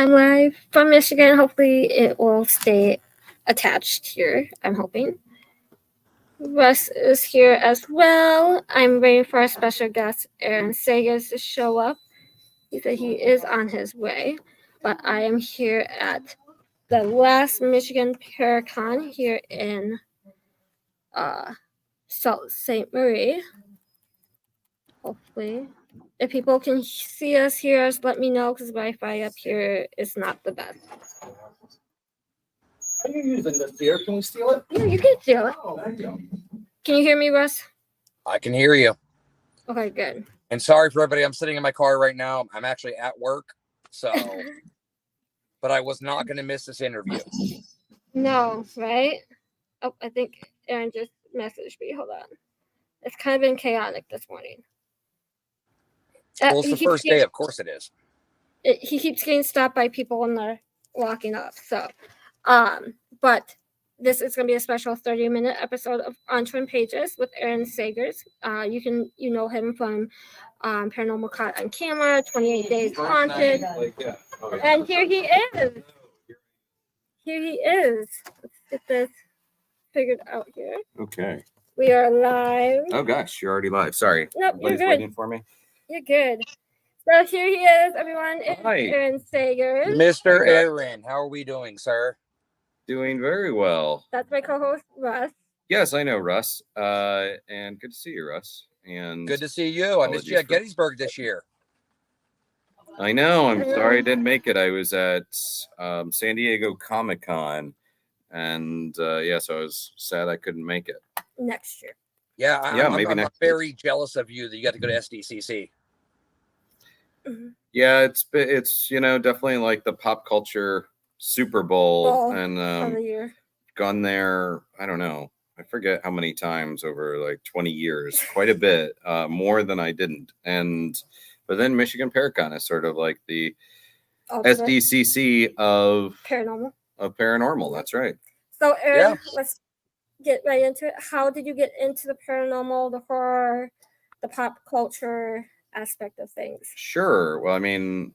I'm live from Michigan. Hopefully, it will stay attached here. I'm hoping. Russ is here as well. I'm waiting for our special guest, Aaron Sagers, to show up. He said he is on his way, but I am here at the last Michigan Paracon here in Sault Ste. Marie. Hopefully. If people can see us, hear us, let me know because Wi-Fi up here is not the best. Are you using this beer? Can we steal it? Yeah, you can steal it. Oh, thank you. Can you hear me, Russ? I can hear you. Okay, good. And sorry for everybody. I'm sitting in my car right now. I'm actually at work. So, but I was not going to miss this interview. No, right? Oh, I think Aaron just messaged me. Hold on. It's kind of been chaotic this morning. Well, it's the first day. Of course it is. He keeps getting stopped by people when they're walking up. So, but this is going to be a special 30-minute episode of On Twin Pages with Aaron Sagers. You know him from Paranormal Caught on Camera, 28 Days Haunted. And here he is. Here he is. Let's get this figured out here. Okay. We are live. Oh gosh, you're already live. Sorry. Nope, you're good. Waiting for me. You're good. So here he is, everyone. It's Hi. Aaron Sagers. Mr. Aaron, how are we doing, sir? Doing very well. That's my co-host, Russ. Yes, I know Russ. And good to see you, Russ. And good to see you. I missed you at Gettysburg this year. I know. I'm sorry I didn't make it. I was at San Diego Comic-Con. And so I was sad I couldn't make it. Next year. Yeah, I'm very year. Jealous of you that you got to go to SDCC. Mm-hmm. Yeah, it's definitely like the pop culture Super Bowl and gone there. I don't know. I forget how many times over like 20 years, quite a bit, more than I didn't. But then Michigan Paracon is sort of like the SDCC of paranormal. That's right. So Aaron, let's get right into it. How did you get into the paranormal, the horror, the pop culture aspect of things? Sure. Well, I mean,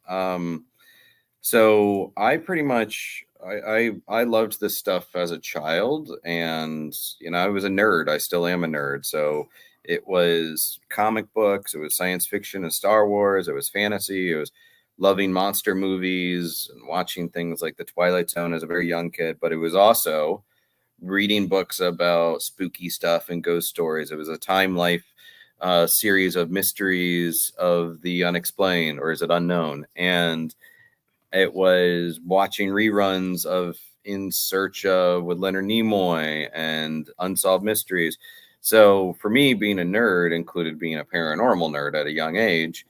so I pretty much I loved this stuff as a child, and I was a nerd. I still am a nerd. So it was comic books, it was science fiction and Star Wars, it was fantasy, it was loving monster movies and watching things like The Twilight Zone as a very young kid, but it was also reading books about spooky stuff and ghost stories. It was a Time Life series of mysteries of the unexplained, or is it unknown? And it was watching reruns of In Search of with Leonard Nimoy and Unsolved Mysteries. So for me, being a nerd included being a paranormal nerd at a young age.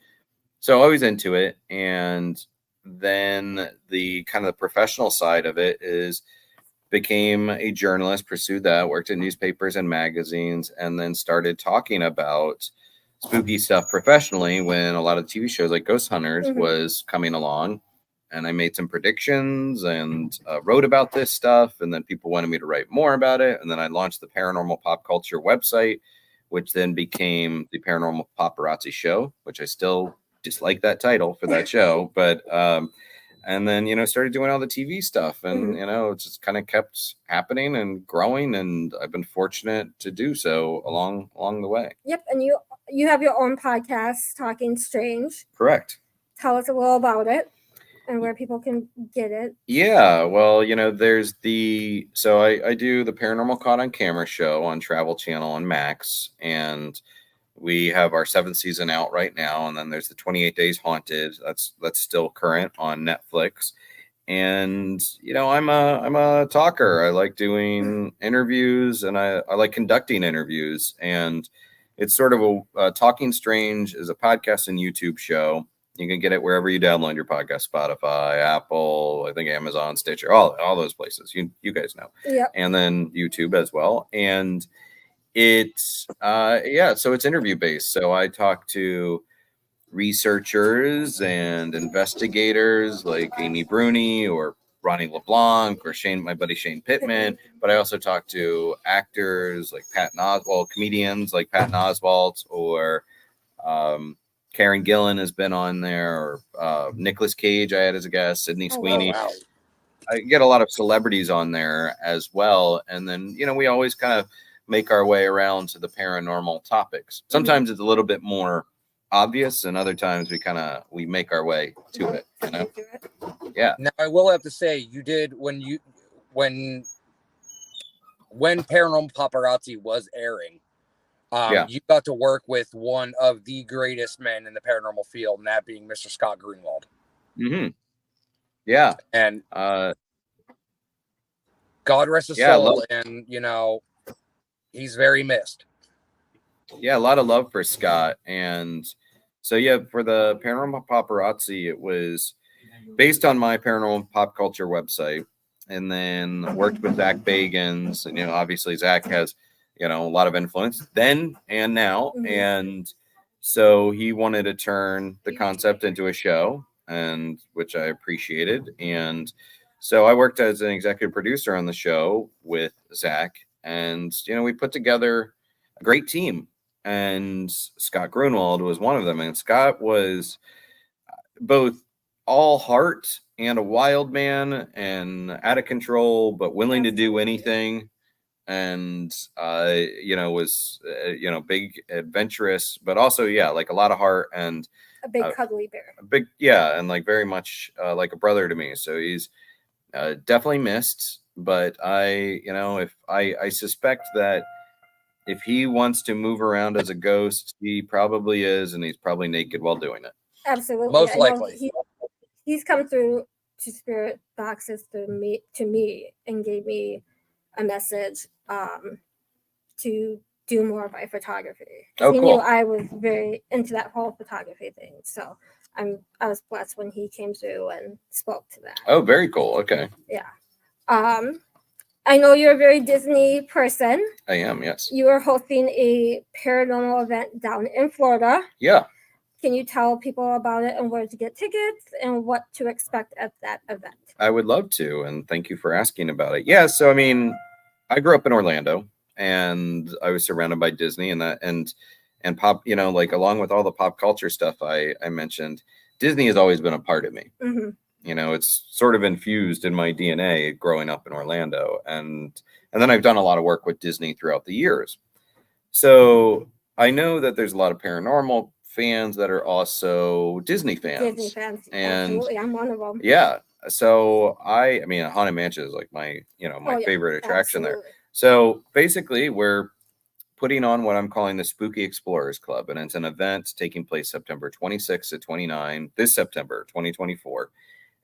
So I was into it. And then the kind of the professional side of it is became a journalist, pursued that, worked in newspapers and magazines, and then started talking about spooky stuff professionally when a lot of TV shows like Ghost Hunters was coming along. And I made some predictions and wrote about this stuff. And then people wanted me to write more about it. And then I launched the Paranormal Pop Culture website, which then became the Paranormal Paparazzi Show, which I still dislike that title for that show. But and then, started doing all the TV stuff. And, it just kind of kept happening and growing. And I've been fortunate to do so along the way. Yep. And you have your own podcast, Talking Strange. Correct. Tell us a little about it and where people can get it. Yeah. Well, there's so I do the Paranormal Caught on Camera show on Travel Channel on Max. And we have our 7th season out right now, and then there's the 28 Days Haunted. That's still current on Netflix. And I'm a talker. I like doing interviews, and I like conducting interviews. And it's sort of a Talking Strange is a podcast and YouTube show. You can get it wherever you download your podcast: Spotify, Apple, I think Amazon, Stitcher, all those places. You guys know. Yeah. And then YouTube as well. And it's so it's interview based. So I talk to researchers and investigators like Amy Bruni or Ronnie LeBlanc or my buddy Shane Pittman. But I also talk to actors like comedians like Patton Oswalt, or Karen Gillan has been on there, or Nicolas Cage I had as a guest, Sydney Oh, Sweeney. wow. I get a lot of celebrities on there as well. And then, we always kind of make our way around to the paranormal topics. Sometimes it's a little bit more obvious, and other times we make our way to it, Yeah. Now I will have to say, you did when Paranormal Paparazzi was airing, you got to work with one of the greatest men in the paranormal field, and that being Mr. Scott Grunwald. Mm-hmm. Yeah. And God rest his soul, and he's very missed. Yeah, a lot of love for Scott. And so for the Paranormal Paparazzi, it was based on my paranormal pop culture website, and then worked with Zach Bagans. And obviously Zach has a lot of influence then and now. And so he wanted to turn the concept into a show, and which I appreciated. And so I worked as an executive producer on the show with Zach, and we put together a great team, and Scott Grunwald was one of them. And Scott was both all heart and a wild man, and out of control, but willing to do anything. And was big, adventurous, but also like a lot of heart, and a big cuddly bear. And like very much like a brother to me. So he's definitely missed. But I suspect that if he wants to move around as a ghost, he probably is, and he's probably naked while doing it. Absolutely, most likely. He's come through to spirit boxes to me and gave me a message to do more of my photography. Oh, he cool. knew I was very into that whole photography thing, so I was blessed when he came through and spoke to that. Oh, very cool. Okay. Yeah. I know you're a very Disney person. I am, yes. You are hosting a paranormal event down in Florida. Yeah. Can you tell people about it and where to get tickets and what to expect at that event? I would love to, and thank you for asking about it. Yeah, so I grew up in Orlando, and I was surrounded by Disney and pop, like along with all the pop culture stuff I mentioned, Disney has always been a part of me. Mm-hmm. It's sort of infused in my DNA growing up in Orlando, and then I've done a lot of work with Disney throughout the years. So I know that there's a lot of paranormal fans that are also Disney fans. Disney fans, and absolutely, I'm one of them. Yeah. So Haunted Mansion is like my favorite attraction there. So basically, we're putting on what I'm calling the Spooky Explorers Club, and it's an event taking place September 26 to 29, this September 2024.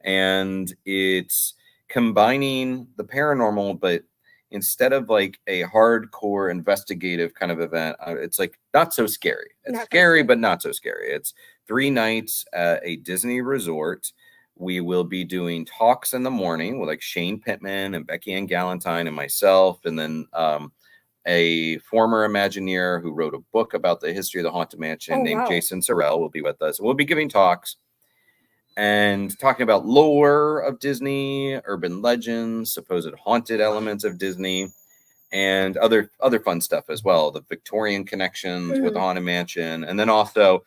And it's combining the paranormal, but instead of like a hardcore investigative kind of event, it's like not so scary. It's scary, but not so scary. It's 3 nights at a Disney resort. We will be doing talks in the morning with like Shane Pittman and Becky Ann Galantine and myself, and then a former Imagineer who wrote a book about the history of the Haunted Mansion named Jason Sorrell will be with us. We'll be giving talks and talking about lore of Disney, urban legends, supposed haunted elements of Disney, and other fun stuff as well. The Victorian connections with the Haunted Mansion, and then also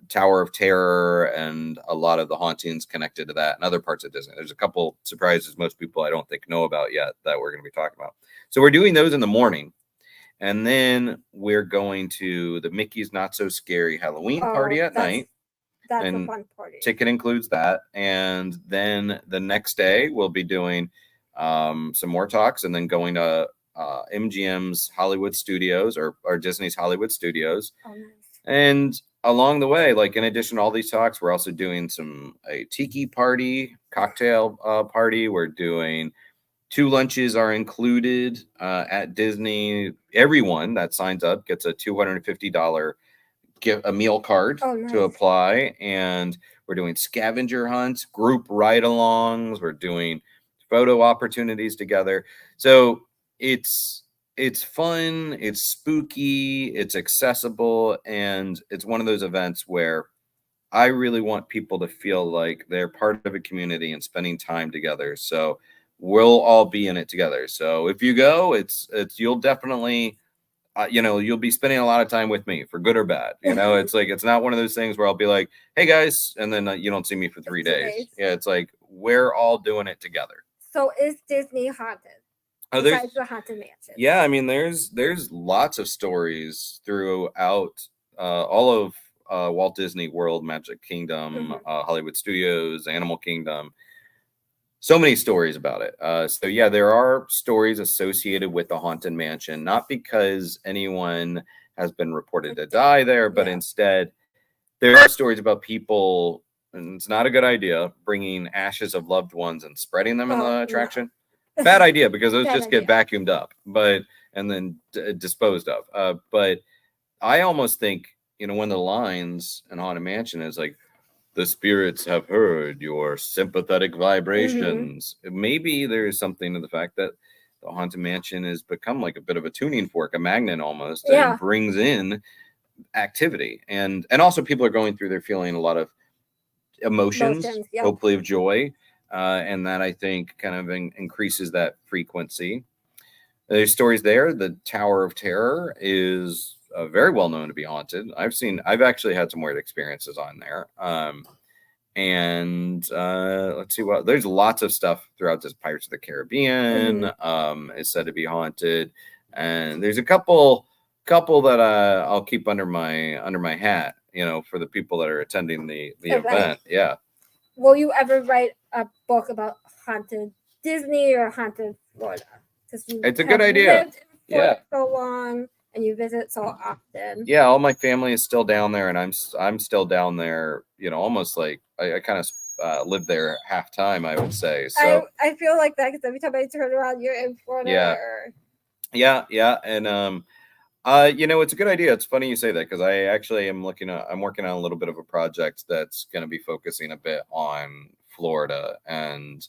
Tower of Terror and a lot of the hauntings connected to that and other parts of Disney. There's a couple surprises most people I don't think know about yet that we're going to be talking about. So we're doing those in the morning. And then we're going to the Mickey's Not So Scary Halloween party at night. That's a fun party. Ticket includes that. And then the next day we'll be doing some more talks, and then going to MGM's Hollywood Studios or Disney's Hollywood Studios. Oh, nice. And along the way, like in addition to all these talks, we're also doing a tiki party, cocktail party. We're doing 2 lunches are included at Disney. Everyone that signs up gets a $250 a meal card to apply. And we're doing scavenger hunts, group ride-alongs. We're doing photo opportunities together. So it's fun, it's spooky, it's accessible, and it's one of those events where I really want people to feel like they're part of a community and spending time together. So we'll all be in it together. So if you go, it's you'll definitely you know, you'll be spending a lot of time with me for good or bad. You know, it's like, it's not one of those things where I'll be like, hey guys, and then you don't see me for 3 days. Yeah, it's like we're all doing it together. So is Disney haunted? Oh, Besides the haunted mansion. Yeah, I mean, there's lots of stories throughout all of Walt Disney World, Magic Kingdom, Hollywood Studios, Animal Kingdom. So many stories about it. So yeah, there are stories associated with the Haunted Mansion, not because anyone has been reported to die there, but instead there are stories about people, and it's not a good idea, bringing ashes of loved ones and spreading them in the attraction. No. Bad idea, because those just get vacuumed up, and then disposed of. But I almost think, you know, one of the lines in Haunted Mansion is like, the spirits have heard your sympathetic vibrations. Maybe there's something to the fact that the Haunted Mansion has become like a bit of a tuning fork, a magnet almost, and brings in activity. And also people are going through, they're feeling a lot of emotions hopefully of joy. And that, I think, kind of increases that frequency. There's stories there. The Tower of Terror is very well known to be haunted. I've actually had some weird experiences on there. And let's see what, there's lots of stuff throughout this. Pirates of the Caribbean is said to be haunted. And there's a couple that I'll keep under my hat, you know, for the people that are attending the event. Yeah. Will you ever write a book about haunted Disney or haunted Florida? It's a good idea. Yeah. So long, and you visit so often. Yeah, all my family is still down there, and I'm still down there. You know, almost like I kind of live there half time, I would say. So I feel like that because every time I turn around, you're in Florida. Yeah, and you know, it's a good idea. It's funny you say that, because I actually am working on a little bit of a project that's going to be focusing a bit on Florida, and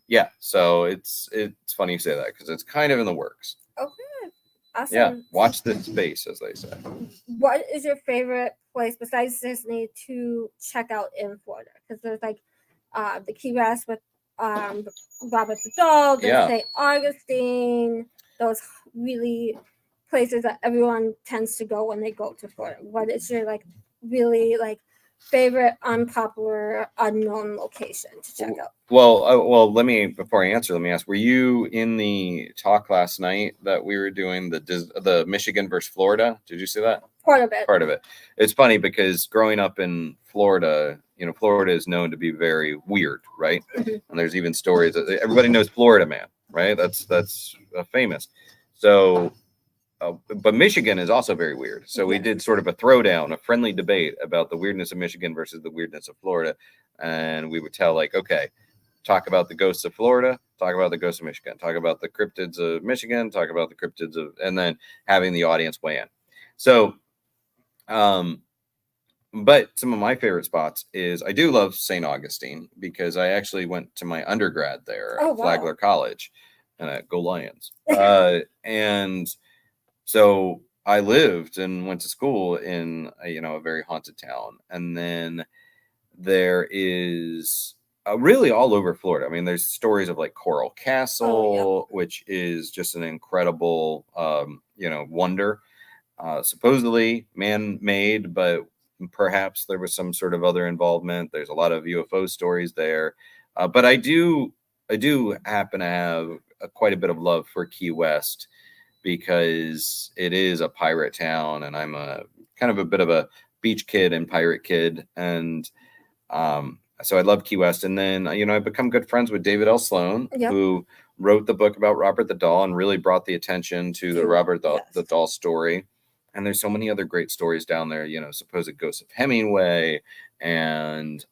yeah, so it's funny you say that, because it's kind of in the works. Okay. Awesome. Yeah, watch this space, as they say. What is your favorite place besides Disney to check out in Florida? Because there's like the Key West with Robert the Doll, there's St. Augustine, those really places that everyone tends to go when they go to Florida. What is your like really like favorite unpopular unknown location to check out? Well, before I answer, let me ask, were you in the talk last night that we were doing, the Michigan versus Florida? Did you see that? Part of it. It's funny because growing up in Florida, you know, Florida is known to be very weird, right? And there's even stories that everybody knows Florida Man, right? That's famous. So but Michigan is also very weird. So we did sort of a throwdown, a friendly debate about the weirdness of Michigan versus the weirdness of Florida. And we would tell, like, okay, talk about the ghosts of Florida, talk about the ghosts of Michigan, talk about the cryptids of Michigan, talk about the cryptids of, and then having the audience weigh in. So, but some of my favorite spots is, I do love St. Augustine, because I actually went to my undergrad there at Flagler College, and go Lions. And so I lived and went to school in a very haunted town. And then there is really all over Florida. I mean, there's stories of like Coral Castle, which is just an incredible, wonder. Supposedly man-made, but perhaps there was some sort of other involvement. There's a lot of UFO stories there. But I do happen to have quite a bit of love for Key West, because it is a pirate town, and I'm a kind of a bit of a beach kid and pirate kid. And so I love Key West. And then, I've become good friends with David L. Sloan, who wrote the book about Robert the Doll and really brought the attention to the Robert the Doll story. And there's so many other great stories down there, supposed ghosts of Hemingway, and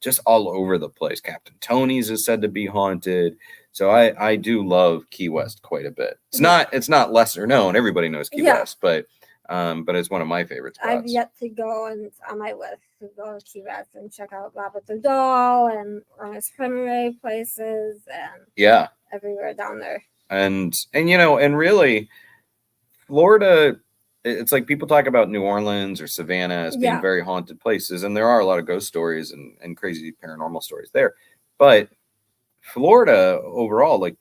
just all over the place. Captain Tony's is said to be haunted. So I do love Key West quite a bit. It's not lesser known. Everybody knows Key West, but it's one of my favorite spots. I've yet to go, and it's on my list to go to Key West and check out Robert the Doll and Ernest Hemingway places, and everywhere down there. And really, Florida, it's like people talk about New Orleans or Savannah as being very haunted places, and there are a lot of ghost stories and crazy paranormal stories there. But Florida overall, like,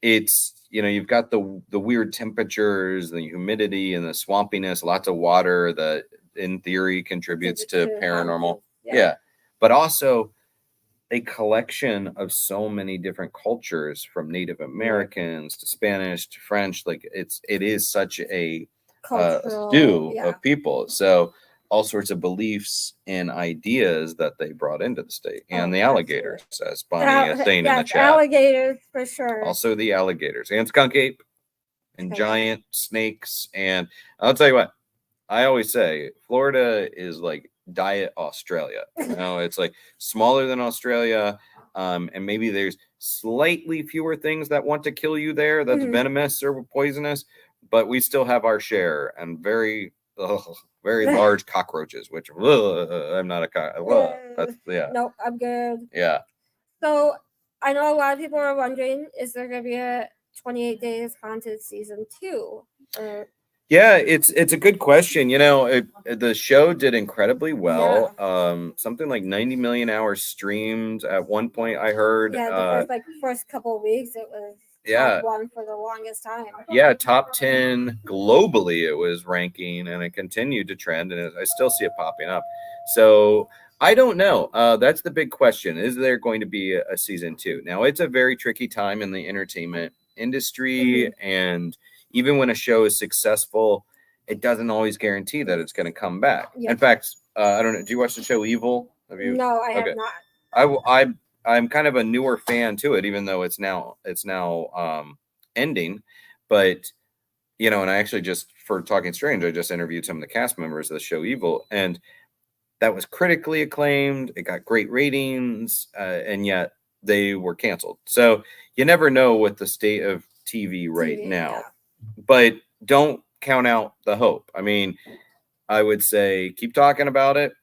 it's, you've got the weird temperatures, the humidity, and the swampiness, lots of water that in theory contributes to paranormal. Yeah. But also a collection of so many different cultures, from Native Americans to Spanish to French. Like it is such a stew of people. So all sorts of beliefs and ideas that they brought into the state, and the alligators, as Bonnie is saying in the chat. Alligators for sure. Also the alligators and skunk ape and giant snakes. And I'll tell you what, I always say Florida is like diet Australia. It's like smaller than Australia, and maybe there's slightly fewer things that want to kill you there that's venomous or poisonous, but we still have our share, and very large cockroaches, which I'm not a Nope, I'm good. Yeah. So I know a lot of people are wondering, is there going to be a 28 Days Haunted season 2? Yeah, it's a good question. The show did incredibly well. Something like 90 million hours streamed at one point, I heard. Yeah, the first couple of weeks, it was top 1 for the longest time. Yeah, top 10 globally it was ranking, and it continued to trend, and I still see it popping up. So I don't know. That's the big question. Is there going to be a season 2? Now, it's a very tricky time in the entertainment industry, and even when a show is successful, it doesn't always guarantee that it's going to come back. In fact, I don't know. Do you watch the show Evil? No, I have not. I'm kind of a newer fan to it, even though it's now ending. But and I actually just, for Talking Strange, I just interviewed some of the cast members of the show Evil, and that was critically acclaimed. It got great ratings, and yet they were canceled. So you never know with the state of TV right now. Yeah. But don't count out the hope. I mean, I would say keep talking about it,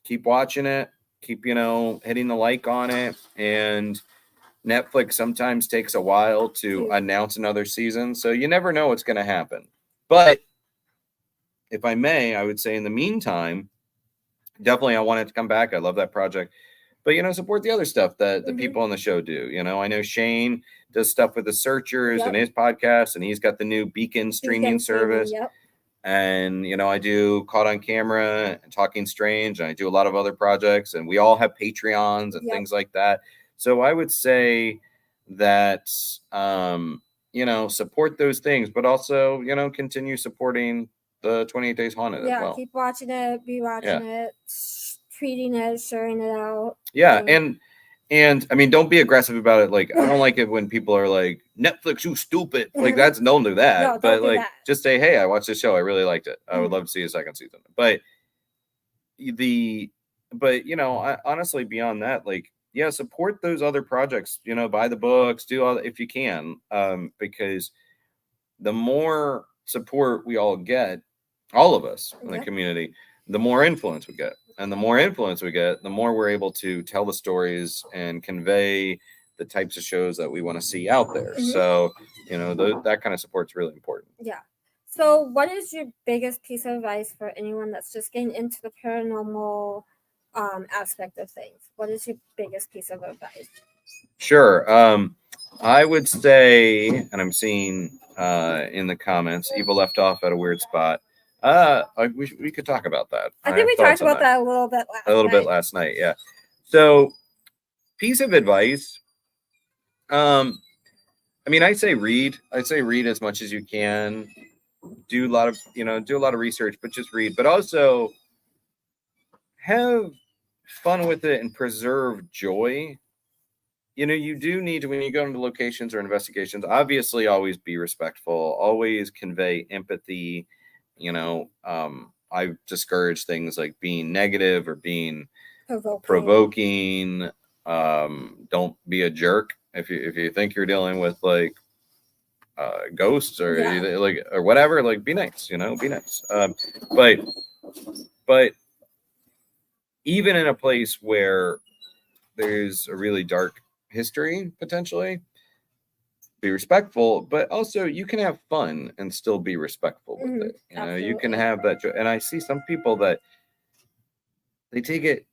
keep watching it, keep, hitting the like on it. And Netflix sometimes takes a while to announce another season. So you never know what's going to happen. But if I may, I would say in the meantime, definitely I want it to come back. I love that project. But, support the other stuff that the people on the show do. I know Shane does stuff with the Searchers and his podcast, and he's got the new Beacon streaming service. And, I do Caught on Camera and Talking Strange, and I do a lot of other projects, and we all have Patreons and things like that. So I would say that, support those things, but also, continue supporting the 28 Days Haunted as well. Yeah, keep watching it, be watching it, tweeting it, sharing it out. Yeah, and I mean, don't be aggressive about it. Like, I don't like it when people are like, Netflix, you stupid. Like, don't do that. No, but like, just say, hey, I watched this show. I really liked it. I would love to see a second season. But honestly, beyond that, like, support those other projects. Buy the books, do all that if you can, because the more support we all get, all of us in the community, the more influence we get. And the more influence we get, the more we're able to tell the stories and convey the types of shows that we want to see out there. So, that kind of support is really important. Yeah. So what is your biggest piece of advice for anyone that's just getting into the paranormal aspect of things? What is your biggest piece of advice? Sure. I would say, and I'm seeing in the comments, Evil left off at a weird spot. We could talk about that. I think we talked about that a little bit last night. Yeah. So, piece of advice. I mean, I say read. I'd say read as much as you can. Do a lot of research, but just read. But also have fun with it and preserve joy. You do need to, when you go into locations or investigations, obviously always be respectful, always convey empathy. I've discouraged things like being negative or being provoking. Don't be a jerk if you think you're dealing with like ghosts or or whatever. Like, be nice. Be nice. But even in a place where there's a really dark history, potentially, be respectful, but also you can have fun and still be respectful with it. You can have that joy. And I see some people that they take it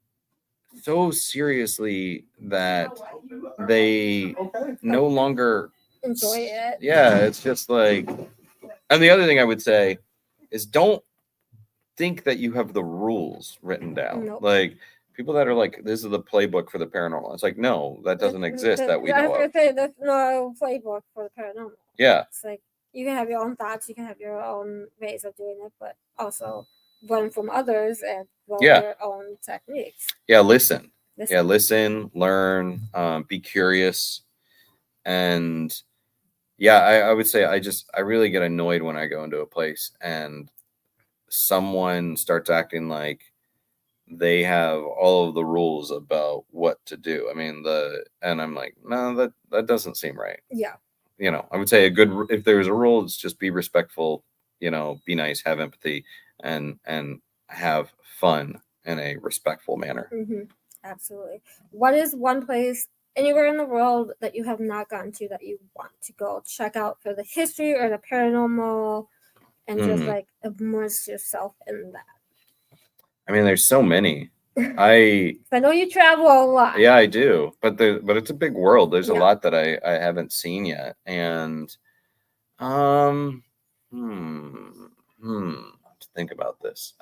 so seriously that they no longer enjoy it. Yeah, it's just like, and the other thing I would say is don't think that you have the rules written down. Nope. Like people that are like, this is the playbook for the paranormal. It's like, no, that doesn't exist that we I know was gonna of. say there's no playbook for the paranormal. Yeah. It's like you can have your own thoughts, you can have your own ways of doing it, but also learn from others and develop your own techniques. Yeah, listen. Yeah, listen, learn, be curious. And yeah, I would say I really get annoyed when I go into a place and someone starts acting like they have all of the rules about what to do. I mean, and I'm like, no, that doesn't seem right. Yeah. You know, I would say if there's a rule, it's just be respectful, you know, be nice, have empathy, and have fun in a respectful manner. Mm-hmm. Absolutely. What is one place anywhere in the world that you have not gone to that you want to go check out for the history or the paranormal and just like immerse yourself in that? I mean, there's so many. I know you travel a lot. Yeah, I do, but it's a big world. There's a lot that I haven't seen yet, and to think about this.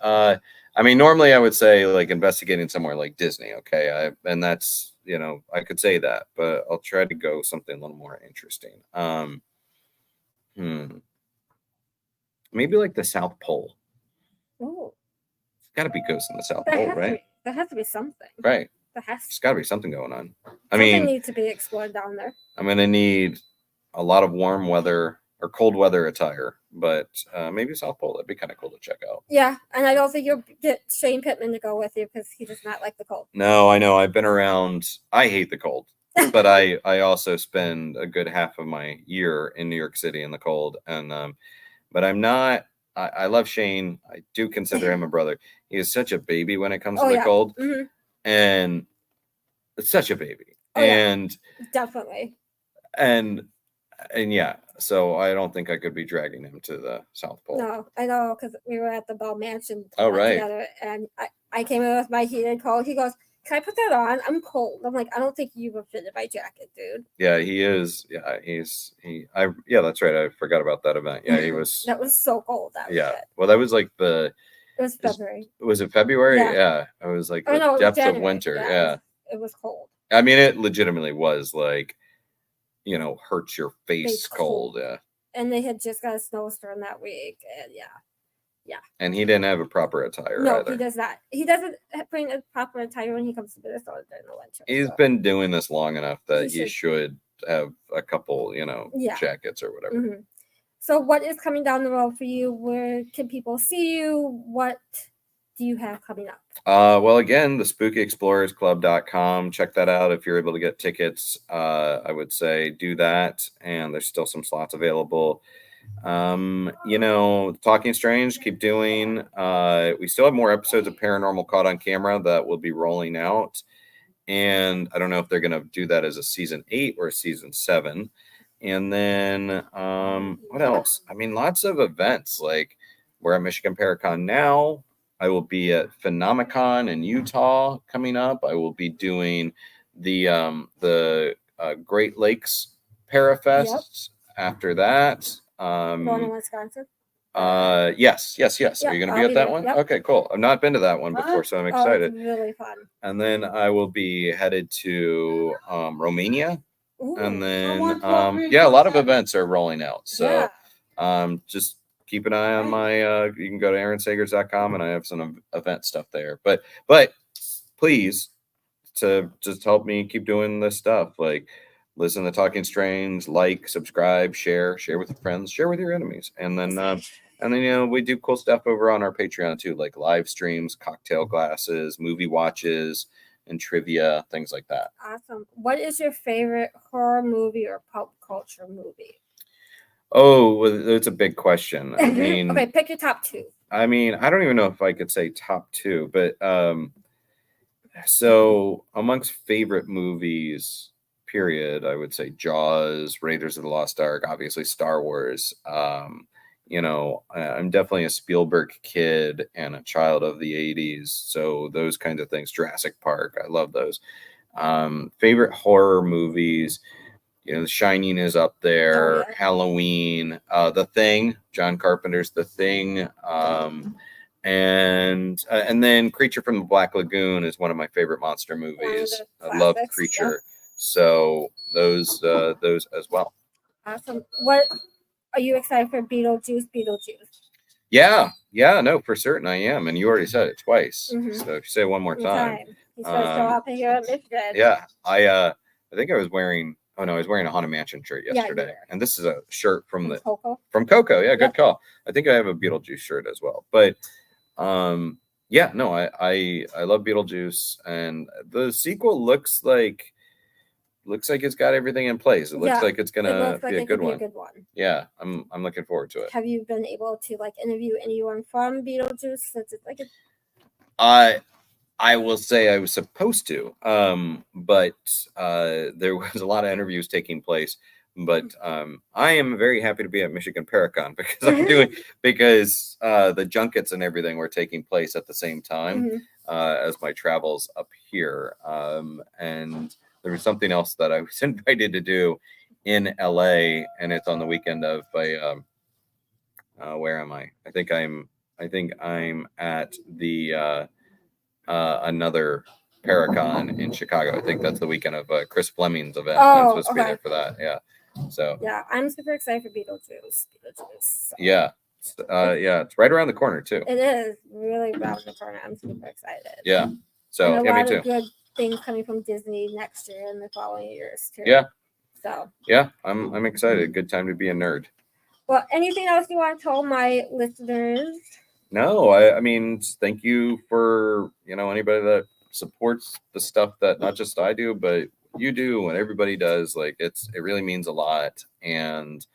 I mean, normally I would say like investigating somewhere like Disney. Okay, and that's, you know, I could say that, but I'll try to go something a little more interesting. Maybe like the South Pole. Oh, it's got to be ghosts in the South Pole, right? There has to be something. Right. There's got to be something going on. Something needs to be explored down there. I'm gonna need a lot of warm weather or cold weather attire, but maybe South Pole. That'd be kind of cool to check out. Yeah, and I don't think you'll get Shane Pittman to go with you because he does not like the cold. No, I know. I've been around. I hate the cold, but I also spend a good half of my year in New York City in the cold, and but I'm not. I love Shane. I do consider him a brother. He is such a baby when it comes to the cold, and it's such a baby. And definitely. And yeah, so I don't think I could be dragging him to the South Pole. No, I know, because we were at the Bell Mansion together, and I came in with my heated coat. He goes, "Can I put that on? I'm cold." I'm like, "I don't think you would fit in my jacket, dude." Yeah, he is. Yeah, yeah, that's right. I forgot about that event. Yeah, he was. That was so cold. Well, that was like It was February. Was it February? Yeah. It was like the depths of winter. Yeah. It was cold. I mean, it legitimately was like, you know, hurts your face cold. Yeah. And they had just got a snowstorm that week. And yeah. And he didn't have a proper attire. No, either. He does not. He doesn't bring a proper attire when he comes to Minnesota during the winter. He's been doing this long enough that he should have a couple, you know, jackets or whatever. Mm-hmm. So what is coming down the road for you? Where can people see you? What do you have coming up? Well, again, the spookyexplorersclub.com. Check that out if you're able to get tickets. I would say do that. And there's still some slots available. You know, Talking Strange, keep doing. We still have more episodes of Paranormal Caught on Camera that will be rolling out. And I don't know if they're going to do that as a season 8 or a season 7. And then what else? I mean, lots of events. Like we're at Michigan Paracon now. I will be at Phenomicon in Utah coming up. I will be doing the Great Lakes Parafest after that. Going in Wisconsin? Yes. Are you going to be at that one? Yep. Okay, cool. I've not been to that one before, so I'm excited. It's really fun. And then I will be headed to Romania. Ooh, and then a lot of events are rolling out. So just keep an eye on my you can go to aaronsagers.com and I have some event stuff there. But please, to just help me keep doing this stuff, like listen to Talking Strange, like, subscribe, share with your friends, share with your enemies. And then you know, we do cool stuff over on our Patreon too, like live streams, cocktail glasses, movie watches, and trivia, things like that. Awesome. What is your favorite horror movie or pop culture movie? Oh, well, it's a big question. I mean, okay, pick your top 2. I mean, I don't even know if I could say top 2, but so amongst favorite movies, period, I would say Jaws, Raiders of the Lost Ark, obviously Star Wars. You know, I'm definitely a Spielberg kid and a child of the 80s. So those kinds of things. Jurassic Park, I love those. Favorite horror movies. You know, The Shining is up there. Oh, yeah. Halloween, The Thing, John Carpenter's The Thing, and then Creature from the Black Lagoon is one of my favorite monster movies. I love classics, Creature, so those as well. Awesome. What are you excited for? Beetlejuice. Yeah, no, for certain I am, and you already said it twice. So if you say it one more time, He's going to show up here at Michigan. yeah, I think I was wearing. Oh no, I was wearing a Haunted Mansion shirt yesterday, and this is a shirt from Coco. From Coco. Yeah, good call. I think I have a Beetlejuice shirt as well, but yeah, no, I love Beetlejuice, and the sequel looks like it's got everything in place. It looks like it's gonna be a good one. Yeah, I'm looking forward to it. Have you been able to like interview anyone from Beetlejuice? Since it's like I will say I was supposed to, but there was a lot of interviews taking place. But I am very happy to be at Michigan Paracon because the junkets and everything were taking place at the same time as my travels up here. And there was something else that I was invited to do in LA, and it's on the weekend of where am I? I think I'm at the another Paracon in Chicago. I think that's the weekend of Chris Fleming's event. I'm supposed to be there for that. Yeah. So yeah, I'm super excited for Beetlejuice. So. Yeah. It's right around the corner too. It is really around the corner. I'm super excited. Yeah. So and a yeah, lot me too. of good things coming from Disney next year and the following years too. Yeah. So yeah, I'm excited. Good time to be a nerd. Well, anything else you want to tell my listeners? No, I mean, thank you for anybody that supports the stuff that not just I do, but you do and everybody does. Like it really means a lot. And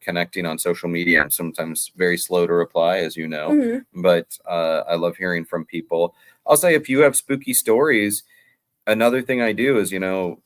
connecting on social media, I'm sometimes very slow to reply, as you know, but I love hearing from people. I'll say if you have spooky stories, another thing I do is,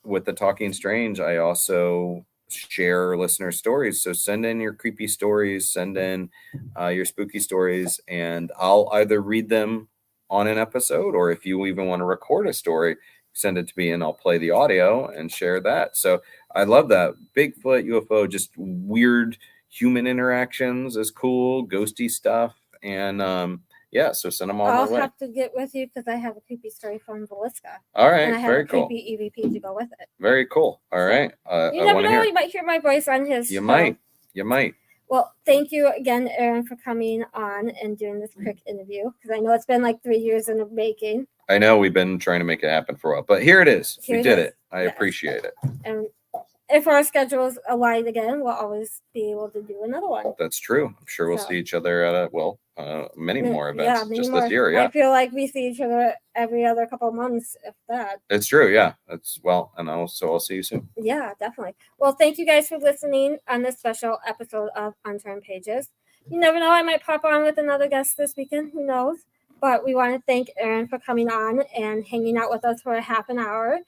with the Talking Strange, I also share listener stories. So send in your creepy stories, send in your spooky stories, and I'll either read them on an episode, or if you even want to record a story, send it to me and I'll play the audio and share that. So I love that. Bigfoot, UFO, just weird human interactions is cool, ghosty stuff. And so send them all my way. I'll have to get with you because I have a creepy story from Velisca. All right, and I have very a cool. Creepy EVP to go with it. Very cool. All right. You never know, you might hear my voice on his You show. You might. Well, thank you again, Aaron, for coming on and doing this quick interview, because I know it's been like 3 years in the making. I know we've been trying to make it happen for a while, but here it is. We did it. I appreciate it. And if our schedules align again, we'll always be able to do another one. That's true. I'm sure we'll see each other at many more events this year. Yeah. I feel like we see each other every other couple of months, if that. It's true. Yeah. And I'll see you soon. Yeah, definitely. Well, thank you guys for listening on this special episode of Unturned Pages. You never know, I might pop on with another guest this weekend. Who knows? But we want to thank Aaron for coming on and hanging out with us for a half an hour.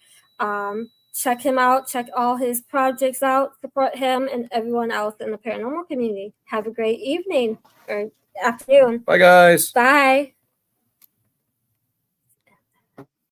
Check him out. Check all his projects out. Support him and everyone else in the paranormal community. Have a great evening or afternoon. Bye, guys. Bye.